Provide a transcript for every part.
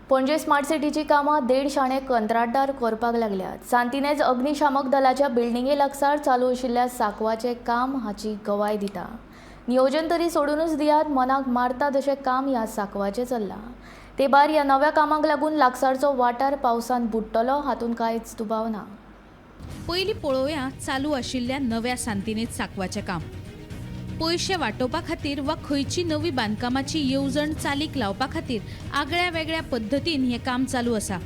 पणजे स्मार्ट सिटीची कामां 150 कंत्राटदार करपाक लागल्यात। सांतिनेज अग्निशामक दलाच्या बिल्डिंगे लागसार चालू आशिल्ल्या साकवाचें काम हाची गवाय दिता। नियोजन तरी सोडूनच दियात, मनाक मारता तशें काम ह्या साकवाचें चल्लां। ते भायर ह्या नव्या कामाक लागून लागसारचो वाठार पावसान बुडटलो हातून कांयच दुबाव ना। पयलीं पळोवया चालू आशिल्ल्या नव्या सांतिनेज साकवाचें काम। पयशे वांटोवपा खातीर वा खंयची नवी बांदकामाची येवजण चालीक लावपा खातीर आगळ्या वेगळ्या पद्दतीन हें काम चालू आसा।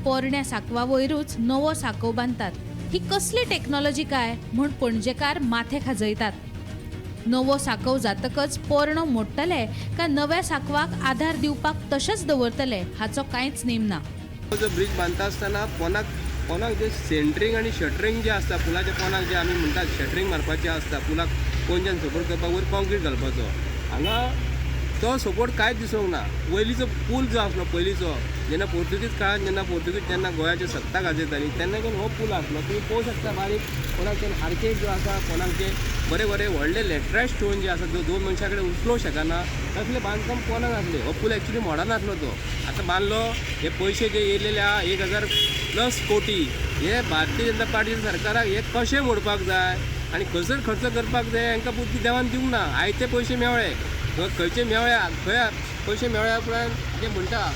पोरण्या साकवा वयरूच नवो साकव बांदतात। ही कसली टॅक्नॉलॉजी काय म्हूण पणजेकार माथे खाजयतात। नवो साकव जातकच पोरणो मोडटले काय नव्या साकवाक आधार दिवपाक तशेंच दवरतले हाचो कांयच नेम ना। जो ब्रिज बांदता आसतना पोनाक जे सेंटरींग आनी शटरिंग जे आसता, पुलाच्या पोनाक जे आमी म्हणटात शटरिंग मारपाचें आसता, पुलाक पोंच्यान सपोर्ट करपाक वयर कॉन्क्रीट घालपाचो, हांगा तो सपोर्ट कांयच दिसूंक ना। पयलींचो पूल जो आसलो पयलींचो, जेन्ना पोर्तुगीज काळांत पोर्तुगीज जेन्ना गोंयाचेर सत्ता गाजयताली तेन्ना हो पूल आसलो। तुमी पळोवंक शकता बारीक पोनाक आर्केज जो आसा, पोनाक जे बरे व्हडले लॅट्रायट स्टोन जे आसा जो दोन मनशां कडेन उचलोवंक शकना तसले बांदकाम पोनाक आसले। हो पूल एक्चुली मोडा नासलो तो, आतां बांदलो। हे पयशे जे येयलेले आहा 1000+ कोटी, हे भारतीय जनता पार्टीच्या सरकाराक हे कशें मोडपाक जाय आनी खंयसर खर्च करपाक जाय हांकां बुद्धी देवान दिवंक ना। आयते पयशे मेवळे, खंयचे मेवळे, खंय पयशे मेवळ्या उपरांत जे म्हणटा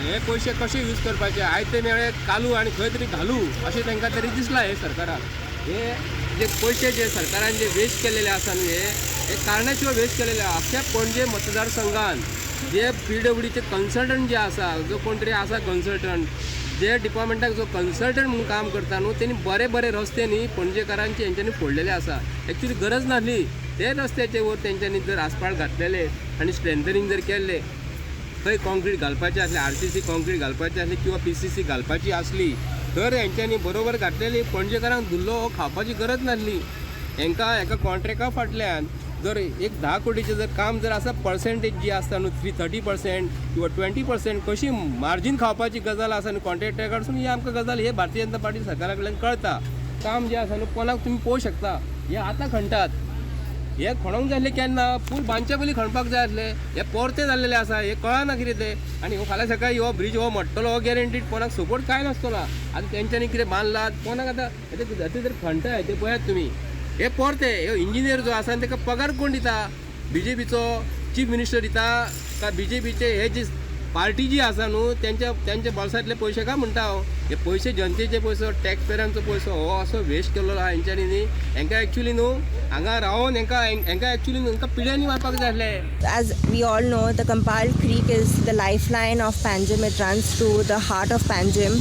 हे पयशे कशे यूज करपाचे, आयते मेवळे कालू आनी खंय तरी घालू अशें तांकां तरी दिसलां हे सरकाराक। हे जे पयशे जे सरकारान जे वेस्ट केलेले आसा न्ही, हे कारणां शिवाय वेस्ट केलेले आसा। अख्ख्या पणजे मतदारसंघान जे PWDचे कन्सल्टंट जे आसा, जो कोण तरी आसा कन्सल्टंट, जे डिपार्टमेंटाक जो कन्सल्टंट म्हणून काम करता न्हू, तेणी बरे रस्ते न्ही पणजेकारांचे हेंच्यांनी फोडलेले आसा। एक्चुली गरज नासली ते रस्त्याचे वर तेंच्यांनी जर आसपाळ घातलेले आनी स्ट्रेंथनिंग जर केल्ले, खंय कॉन्क्रीट घालपाचें आसलें, RCC कॉन्क्रीट घालपाची आसली किंवा PCC घालपाची आसली तर हेंच्यांनी बरोबर घातलेली, पणजेकारांक धुल्लो खावपाची गरज नासली। हेका कॉन्ट्रॅक्टा फाटल्यान जर एक 10 कोटीचें जर काम जर आसा, पर्सेंटेज जी आसता न्हू 30% किंवा 20% कशी मार्जीन खावपाची गजाल आसा न्हू कॉन्ट्रॅक्टा कडसून, ही आमकां गजाल हे भारतीय जनता पार्टी सरकारा कडल्यान कळटा। काम जे आसा न्हू कोणाक तुमी पळोवंक शकता, हे आतां खणटात, हे खणोंक जाय आसलें केन्ना, पूल बांदच्या पयलीं खणपाक जाय आसलें। हे पोरते जाल्लेले आसा, हे कळना कितें तें। आनी फाल्यां सकाळीं हो ब्रिज हो मोडटलो हो गॅरंटीड, कोणाक सपोर्ट कांय नासतलो। आतां तेंच्यांनी कितें बांदलात, कोणाक आतां जर खणटाय ते पळयात तुमी, हे पोरते हे इंजिनियर जो आसा ताका पगार कोण दिता? BJPचो चीफ मिनिस्टर दिता काय BJPचे हे जी पार्टी जी आसा न्हू त्यांच्या बोल्सांतले पयशे काय म्हणटा हांव? हे पयशे जनतेचे पयसो, टॅक्स पेयरांचो पयसो हो असो वेस्ट केल्लो आहा हेंच्यांनी न्ही। हेंकां एक्चुली न्हू हांगा रावन हेंकां एक्चुली हेंकां पिड्यांनी मारपाक जाय आसलें। As we all know, the compiled creek is the lifeline of Panjim. It runs through the heart of Panjim,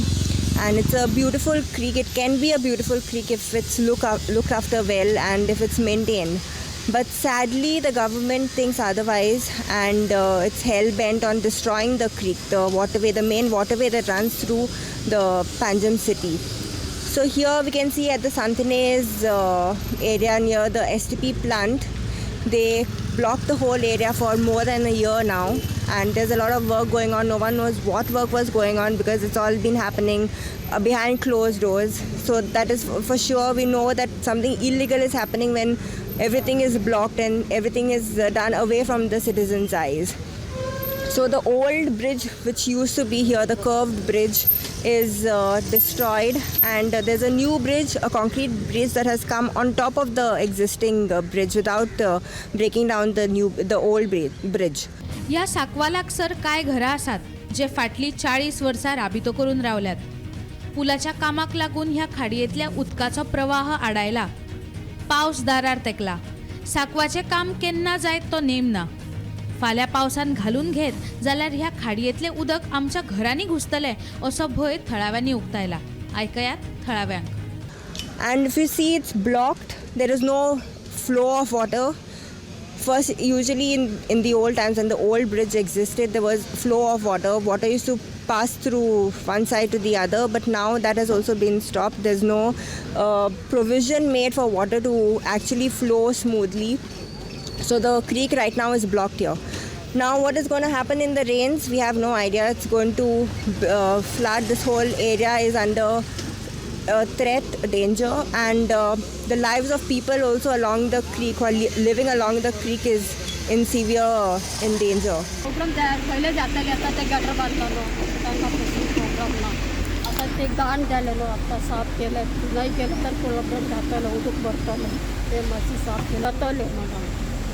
and it's a beautiful creek. It can be a beautiful creek if it's looked after well and if it's maintained. But sadly, the government thinks otherwise, and it's hell-bent on destroying the creek, the main waterway that runs through the Panjim city. So here we can see at the Santinez area near the STP plant, they blocked the whole area for more than a year now, and there's a lot of work going on. No one knows what work was going on because it's all been happening behind closed doors. So that is for sure. We know that something illegal is happening when everything is blocked and everything is done away from the citizens' eyes. So the old bridge which used to be here, the curved bridge, is destroyed, and there's a new bridge, a concrete bridge that has come on top of the existing bridge without breaking down the old bridge. ह्या साकवा लागसर काय घरां आसात जे फाटली 40 वर्सां राबितो करून रावल्यात। पुलाच्या कामाक लागून ह्या खाडयेंतल्या उदकाचो प्रवाह आडायला, पावस दारार तेकला। साकवाचें काम केन्ना जायत तो नेम ना। फाल्यां पावसान घालून घेत जाल्यार ह्या खाडयेंतलें उदक आमच्या घरांनी घुसतलें असो भंय थळाव्यांनी उक्तायला। आयकयात थळाव्यांक। And if you see it's blocked, there is no flow of water. First, usually in the old times when the old bridge existed, there was flow of water. Water used to pass through one side to the other, but now that has also been stopped. There's no provision made for water to actually flow smoothly. So the creek right now is blocked here. Now what is going to happen in the rains, we have no idea. It's going to flood. This whole area is under threat, danger, and the lives of people also along the creek, while living along the creek, is in severe in danger. Programme पहिले जाताले आता ते gutter बांधलेलो त्यांना प्रोग्रामला आता ते गाण द्यालेलो आता साफ केलं नाही केलं तर प्रोग्राम जातालो उदक भरतालो ते माती साफ केलं जाताले मला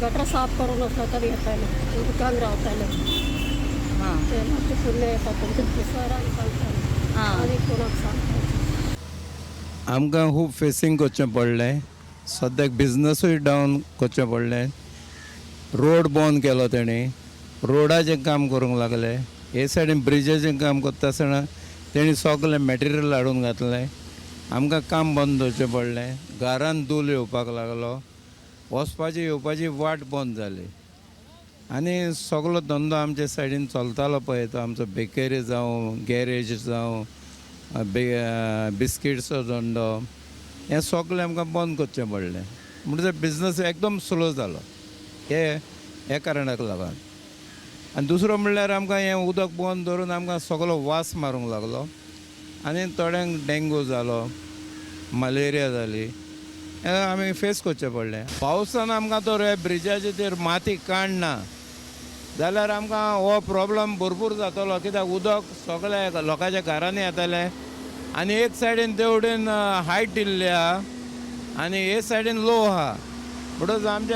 गटर साफ करून असलं तर येताले उदकान रावताले ते माती पुण्य येतात तुमचे सरांनी सांगताले आणि कोणाक सांगताले आमकां खूब फेसिंग करचें पडलें सद्याक बिजनसूय डावन करचें पडलें रोड बंद केलो तेणी रोडाचें काम करूंक लागले हे सायडीन ब्रिजाचें काम करता आसतना तेणी सगळें मॅटेरियल हाडून घातलें आमकां काम बंद दवरचें पडलें घरान धूल येवपाक लागलो वचपाची येवपाची वाट बंद जाली आनी सगळो धंदो आमचे सायडीन चलतालो पळय तो आमचो बेकरी जावं गॅरेज जावं बिस्किट्सचो धंदो हें सगळें आमकां बंद करचें पडलें म्हणजे बिजनस एकदम स्लो जालो हे कारणाक लागून आनी दुसरो म्हणल्यार आमकां हें उदक बंद धरून आमकां सगळो वास मारूंक लागलो आनी थोड्यांक डेंगू जालो मलेरिया जाली हें आमी फेस करचें पडलें पावसान आमकां तर हे ब्रिजाचेर माती काडना जाल्यार आमकां हो प्रॉब्लम भरपूर जातलो कित्याक उदक सगळ्या लोकांच्या घरांनी येतालें आनी एक सायडीन तेवटेन हायट दिल्ली आहा आनी हे सायडीन लो आहा म्हणटच आमचे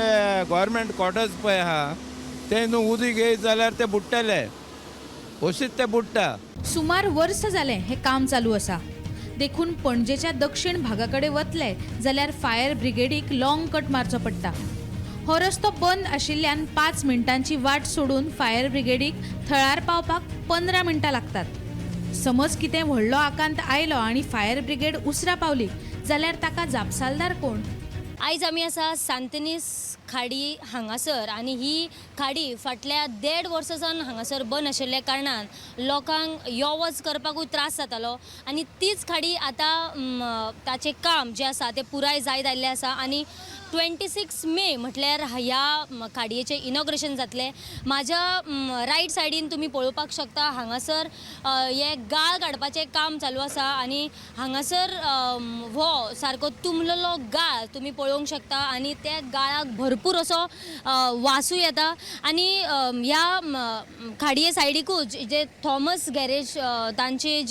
गव्हर्मेंट क्वॉर्टर्स पळय आहा ते न्हू उदीक येयत जाल्यार ते बुडटले अशीच ते बुडटा सुमार वर्स जालें हे काम चालू आसा देखून पणजेच्या दक्षिण भागाकडे वतले जाल्यार फायर ब्रिगेडीक लॉंग कट मारचो पडटा हो रस्तो बंद आशिल्ल्यान 5 मिनटांची वाट सोडून फायर ब्रिगेडीक थळार पावपाक 15 मिनटां लागतात समज कितें व्हडलो आकांत आयलो आनी फायर ब्रिगेड उसरा पावली जाल्यार ताका जापसालदार कोण आयज आमी आसा सांतनीस खाडी हांगासर आनी ही खाडी फाटल्या 1.5 वर्सां सावन हांगासर बंद आशिल्ल्या कारणान लोकांक यो वच करपाकूय त्रास जातालो आनी तीच खाडी आतां ताचें काम जें आसा तें पुराय जायत आयिल्लें आसा आनी 26 मे म्हटल्यार ह्या खाडयेचें इनॉग्रेशन जातलें म्हाज्या रायट सायडीन तुमी पळोवपाक शकता हांगासर हे गाळ काडपाचें काम चालू आसा आनी हांगासर हो सारको तुंबलेलो गाळ तुमी पळोवंक शकता आनी त्या गाळाक भरपूर असो वासूय येता आनी ह्या खाडये सायडीकूच जे थॉमस गॅरेज त्यांचे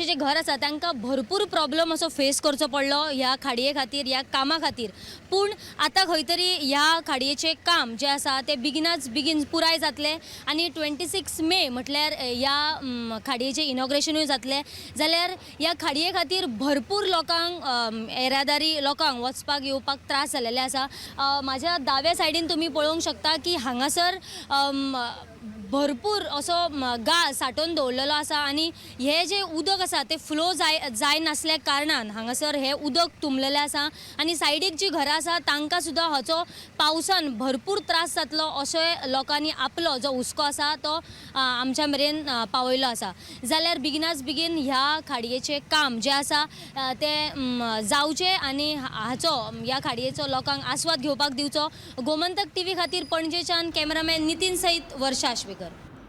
जे घर आसा तांकां भरपूर प्रॉब्लम असो फेस करचो पडलो ह्या खाडये खातीर ह्या कामा खातीर पूण आतां खंय तरी ह्या खाडयेचें काम जें आसा तें बेगीन पुराय जातलें आनी 26 मे म्हटल्यार ह्या खाडयेचें इनॉग्रेशनूय जातलें जाल्यार ह्या खाडये खातीर भरपूर लोकांक येरादारी लोकांक वचपाक येवपाक त्रास जालेले आसा म्हाज्या दाव्या सायडीन तुमी पळोवंक शकता की हांगासर भरपूर असो गाळ सांठोवन दवरलेलो आसा आनी हे जे उदक आसा ते फ्लो जाय नासल्या कारणान हांगासर हे उदक तुंबलेलें आसा आनी सायडीक जी घरां आसा तांकां सुद्दां हाचो पावसान भरपूर त्रास जातलो अशें लोकांनी आपलो जो हुस्को आसा तो आमच्या मेरेन पावयलो आसा जाल्यार बेगीन ह्या खाडयेचें काम जें आसा तें जावचें आनी हाचो ह्या खाडयेचो लोकांक आस्वाद घेवपाक दिवचो गोमंतक टीव्ही खातीर पणजेच्यान कॅमेरामॅन नितीन सयत वर्षा आश्वेकर.